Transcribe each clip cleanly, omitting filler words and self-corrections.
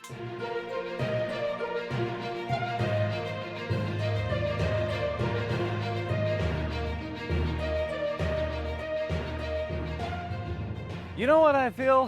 You know what I feel?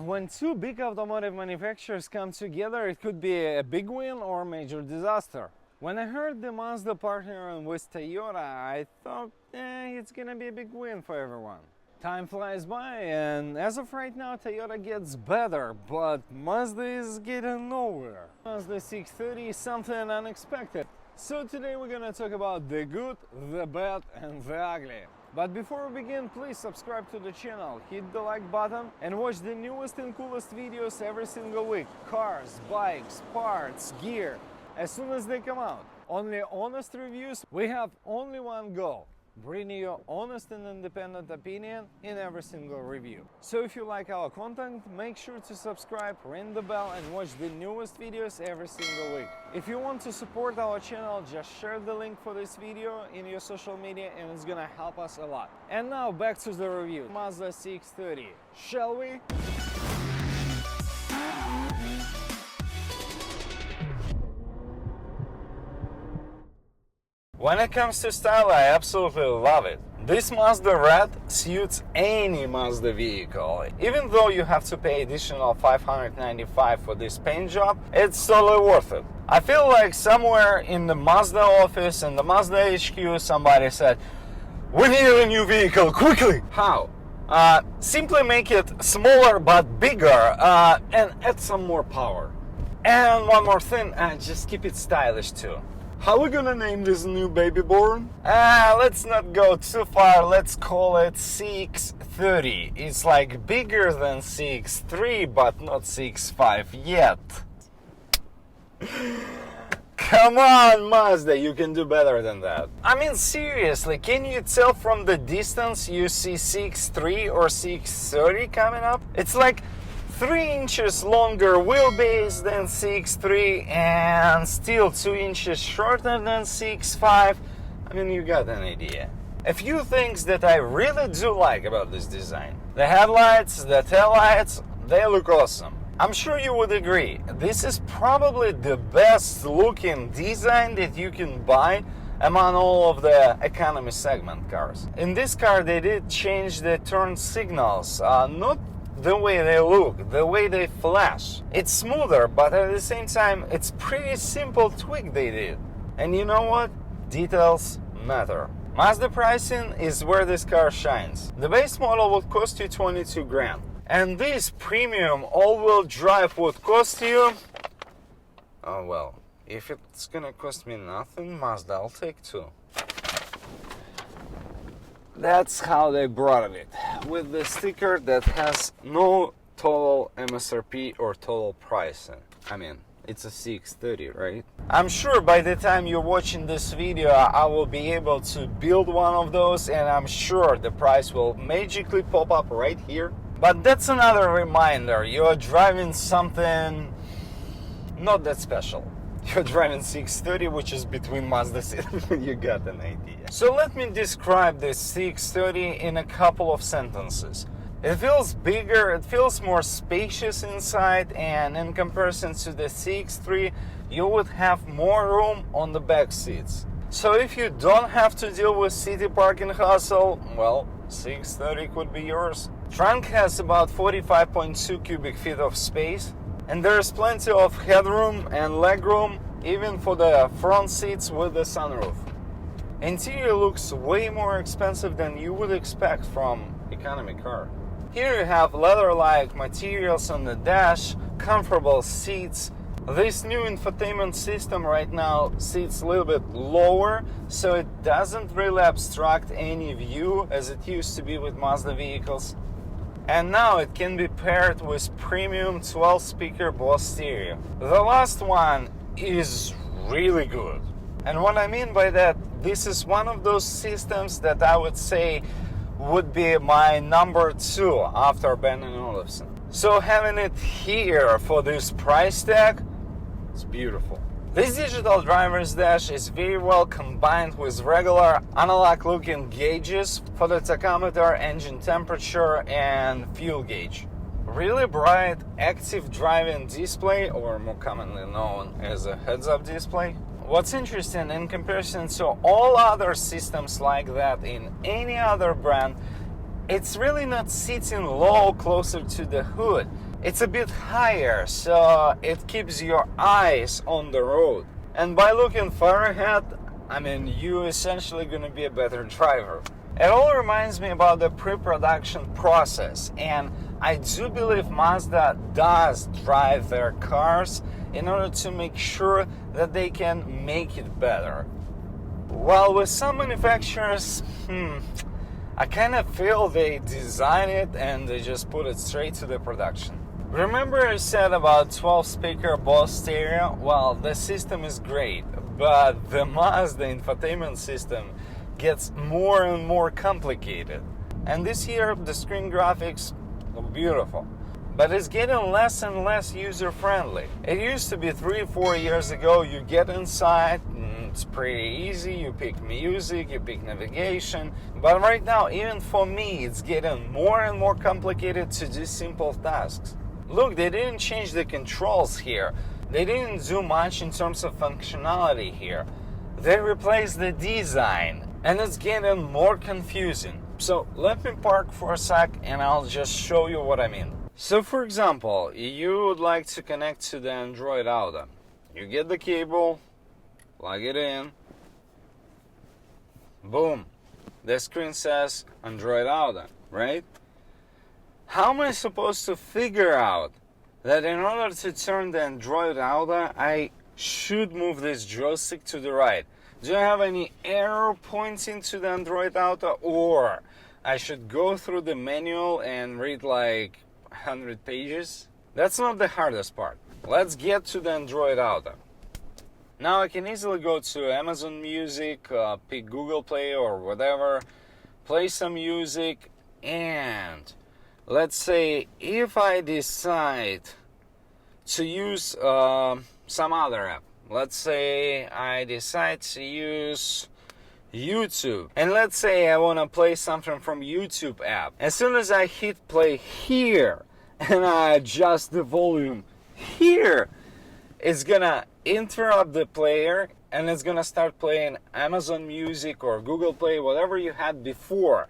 When two big automotive manufacturers come together, it could be a big win or a major disaster. When I heard the Mazda partnering with Toyota, I thought, it's gonna be a big win for everyone. Time flies by, and as of right now, Toyota gets better, but Mazda is getting nowhere. Mazda CX-30 is something unexpected. So today we're gonna talk about the good, the bad, and the ugly. But before we begin, please subscribe to the channel, hit the like button, and watch the newest and coolest videos every single week. Cars, bikes, parts, gear, as soon as they come out. Only honest reviews. We have only one goal: bringing you honest and independent opinion in every single review. So if you like our content, make sure to subscribe, ring the bell, and watch the newest videos every single week. If you want to support our channel, just share the link for this video in your social media, and it's gonna help us a lot. And now back to the review. Mazda CX-30. Shall we? When it comes to style, I absolutely love it. This Mazda Red suits any Mazda vehicle. Even though you have to pay additional $595 for this paint job, it's totally worth it. I feel like somewhere in the Mazda office, in the Mazda HQ, somebody said, "We need a new vehicle, quickly!" How? Simply make it smaller but bigger, and add some more power. And one more thing, just keep it stylish too. How are we gonna name this new baby born? Let's not go too far, let's call it CX-30. It's like bigger than CX-3, but not CX-5 yet. Come on, Mazda, you can do better than that. I mean, seriously, can you tell from the distance you see CX-3 or CX-30 coming up? It's like 3 inches longer wheelbase than CX-3 and still 2 inches shorter than CX-5. I mean, you got an idea. A few things that I really do like about this design. The headlights, the taillights, they look awesome. I'm sure you would agree. This is probably the best looking design that you can buy among all of the economy segment cars. In this car, they did change the turn signals, not the way they look, the way they flash. It's smoother, but at the same time, it's pretty simple tweak they did. And you know what? Details matter. Mazda pricing is where this car shines. The base model would cost you 22 grand. And this premium all-wheel drive would cost you... oh well, if it's gonna cost me nothing, Mazda, I'll take 2. That's how they brought it, with the sticker that has no total MSRP or total pricing. I mean, it's a CX-30, right? I'm sure by the time you're watching this video, I will be able to build one of those, and I'm sure the price will magically pop up right here. But that's another reminder, you're driving something not that special. You're driving CX-30, which is between Mazda CX. You got an idea. So let me describe this CX-30 in a couple of sentences. It feels bigger, it feels more spacious inside, and in comparison to the CX-3, you would have more room on the back seats. So if you don't have to deal with city parking hassle, well, CX-30 could be yours. Trunk has about 45.2 cubic feet of space, and there's plenty of headroom and legroom, even for the front seats with the sunroof. Interior looks way more expensive than you would expect from economy car. Here you have leather-like materials on the dash, comfortable seats. This new infotainment system right now sits a little bit lower, so it doesn't really obstruct any view as it used to be with Mazda vehicles. And now it can be paired with premium 12-speaker Bose stereo. The last one is really good. And what I mean by that, this is one of those systems that I would say would be my number 2 after Bang & Olufsen. So having it here for this price tag, it's beautiful. This digital driver's dash is very well combined with regular analog looking gauges for the tachometer, engine temperature and fuel gauge. really bright active driving display, or more commonly known as a heads-up display. What's interesting, in comparison to all other systems like that in any other brand, it's really not sitting low closer to the hood. It's a bit higher, so it keeps your eyes on the road. And by looking far ahead, I mean, you're essentially going to be a better driver. It all reminds me about the pre-production process, and I do believe Mazda does drive their cars in order to make sure that they can make it better. While with some manufacturers, I kind of feel they design it and they just put it straight to the production. Remember I said about 12 speaker Bose stereo? Well, the system is great, but the Mazda infotainment system gets more and more complicated. And this year the screen graphics look beautiful, but it's getting less and less user-friendly. It used to be 3-4 years ago, you get inside, it's pretty easy, you pick music, you pick navigation, but right now, even for me, it's getting more and more complicated to do simple tasks. Look, they didn't change the controls here. They didn't do much in terms of functionality here. They replaced the design, and it's getting more confusing. So let me park for a sec and I'll just show you what I mean. So for example, you would like to connect to the Android Auto. You get the cable, plug it in, boom, the screen says Android Auto, right? How am I supposed to figure out that in order to turn the Android Auto, I should move this joystick to the right? Do I have any arrow pointing to the Android Auto, or I should go through the manual and read like 100 pages? That's not the hardest part. Let's get to the Android Auto. Now I can easily go to Amazon Music, pick Google Play or whatever, play some music, and let's say if I decide to use some other app, let's say I decide to use YouTube, and let's say I want to play something from YouTube app. As soon as I hit play here and I adjust the volume here, it's gonna interrupt the player and it's gonna start playing Amazon Music or Google Play, whatever you had before.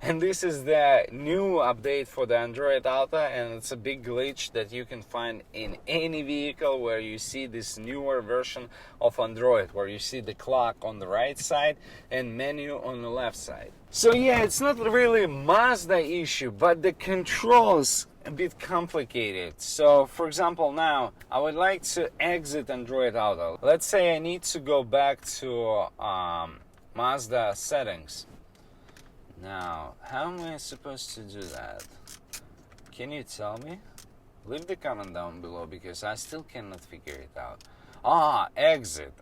And this is the new update for the Android Auto, and it's a big glitch that you can find in any vehicle where you see this newer version of Android, where you see the clock on the right side and menu on the left side. So yeah, it's not really a Mazda issue, but the controls a bit complicated. So for example, now I would like to exit Android Auto. Let's say I need to go back to Mazda settings. Now, how am I supposed to do that? Can you tell me? Leave the comment down below because I still cannot figure it out. Exit.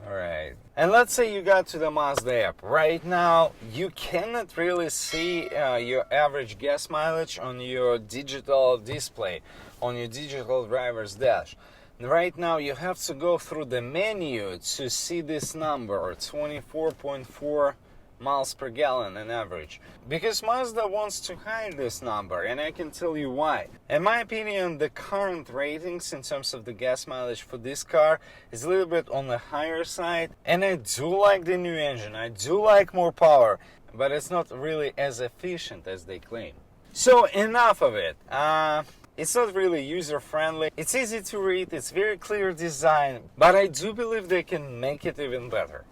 Alright. And let's say you got to the Mazda app. Right now, you cannot really see your average gas mileage on your digital display, on your digital driver's dash. Right now you have to go through the menu to see this number, 24.4 miles per gallon on average. Because Mazda wants to hide this number, and I can tell you why. In my opinion, the current ratings in terms of the gas mileage for this car is a little bit on the higher side, and I do like the new engine, I do like more power, but it's not really as efficient as they claim. So enough of it. It's not really user-friendly, it's easy to read, it's very clear design, but I do believe they can make it even better.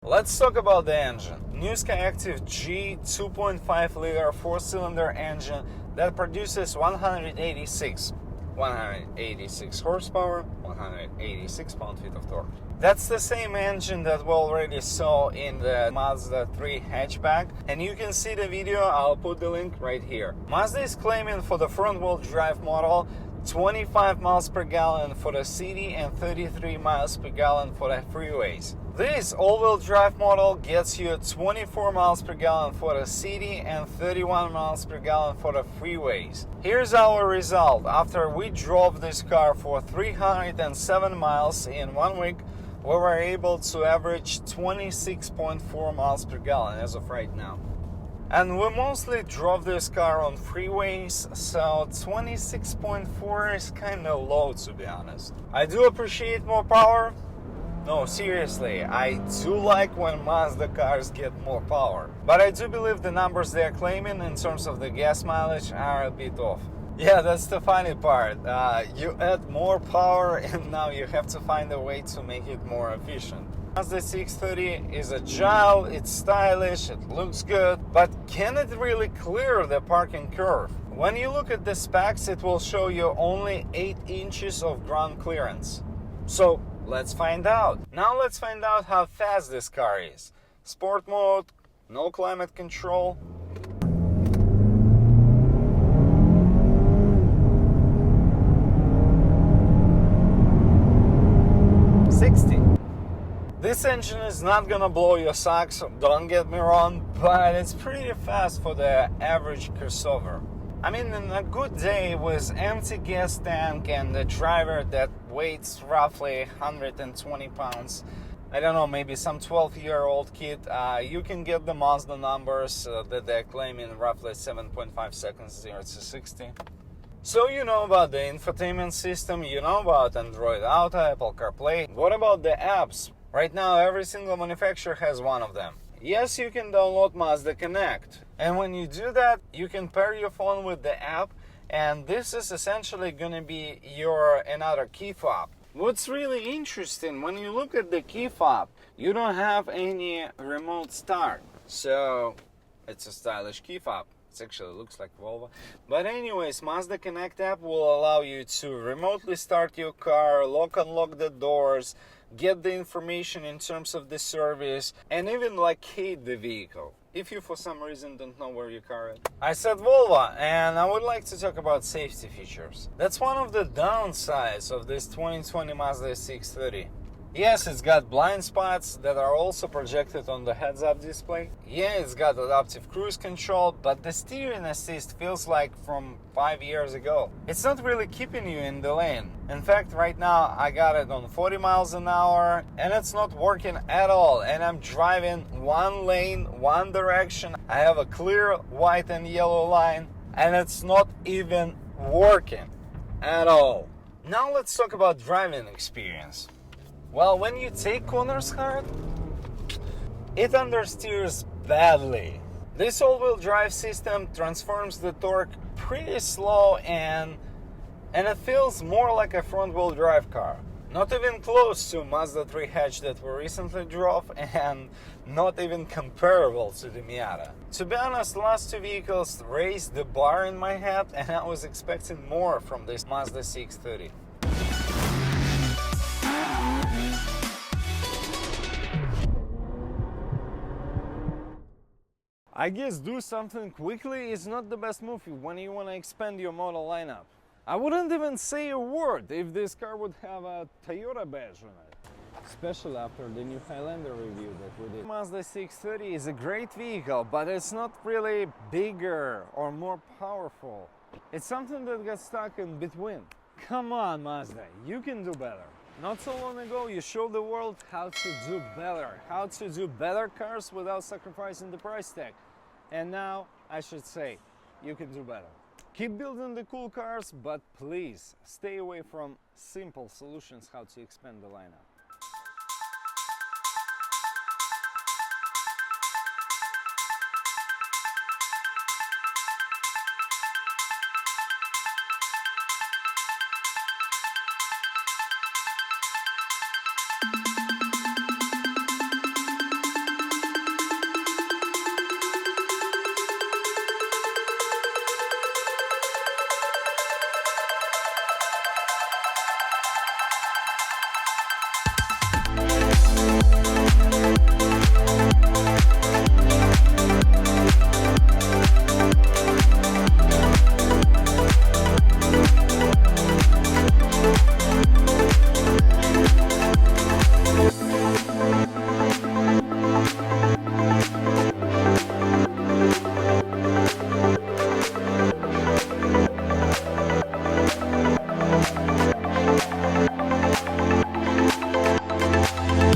Let's talk about the engine. New Skyactiv G 2.5 liter 4-cylinder engine that produces 186 horsepower, 186 pound-feet of torque. That's the same engine that we already saw in the Mazda 3 hatchback, and you can see the video, I'll put the link right here. Mazda is claiming for the front-wheel drive model 25 miles per gallon for the city and 33 miles per gallon for the freeways. This all-wheel drive model gets you 24 miles per gallon for the city and 31 miles per gallon for the freeways. Here's our result. After we drove this car for 307 miles in 1 week, we were able to average 26.4 miles per gallon as of right now. And we mostly drove this car on freeways, so 26.4 is kind of low, to be honest. I do appreciate more power. No, seriously, I do like when Mazda cars get more power. But I do believe the numbers they're claiming in terms of the gas mileage are a bit off. Yeah, that's the funny part. You add more power and now you have to find a way to make it more efficient. Mazda CX-30 is agile, it's stylish, it looks good, but can it really clear the parking curve? When you look at the specs, it will show you only 8 inches of ground clearance. So let's find out. Now let's find out how fast this car is. Sport mode, no climate control. This engine is not gonna blow your socks, don't get me wrong, but it's pretty fast for the average crossover. I mean, in a good day with empty gas tank and a driver that weighs roughly 120 pounds, I don't know, maybe some 12-year-old kid, you can get the Mazda numbers that they're claiming, roughly 7.5 seconds 0 to 60. So you know about the infotainment system, you know about Android Auto, Apple CarPlay. What about the apps? Right now, every single manufacturer has one of them. Yes, you can download Mazda Connect. And when you do that, you can pair your phone with the app, and this is essentially going to be your another key fob. What's really interesting, when you look at the key fob, you don't have any remote start. So it's a stylish key fob. It actually looks like Volvo. But anyways, Mazda Connect app will allow you to remotely start your car, unlock the doors, get the information in terms of the service, and even locate the vehicle if you for some reason don't know where your car is. I said Volvo, and I would like to talk about safety features. That's one of the downsides of this 2020 Mazda CX-30. Yes, it's got blind spots that are also projected on the heads-up display. Yeah, it's got adaptive cruise control, but the steering assist feels like from 5 years ago. It's not really keeping you in the lane. In fact, right now I got it on 40 miles an hour and it's not working at all. And I'm driving one lane, one direction. I have a clear white and yellow line and it's not even working at all. Now let's talk about driving experience. Well, when you take corners hard, it understeers badly. This all-wheel drive system transforms the torque pretty slow and it feels more like a front-wheel drive car. Not even close to Mazda 3 hatch that we recently drove and not even comparable to the Miata. To be honest, last two vehicles raised the bar in my head and I was expecting more from this Mazda CX-30. I guess do something quickly is not the best move when you want to expand your model lineup. I wouldn't even say a word if this car would have a Toyota badge on it. Especially after the new Highlander review that we did. Mazda CX-30 is a great vehicle, but it's not really bigger or more powerful. It's something that got stuck in between. Come on, Mazda, you can do better. Not so long ago, you showed the world how to do better cars without sacrificing the price tag. And now, I should say, you can do better. Keep building the cool cars, but please stay away from simple solutions how to expand the lineup.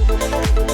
you.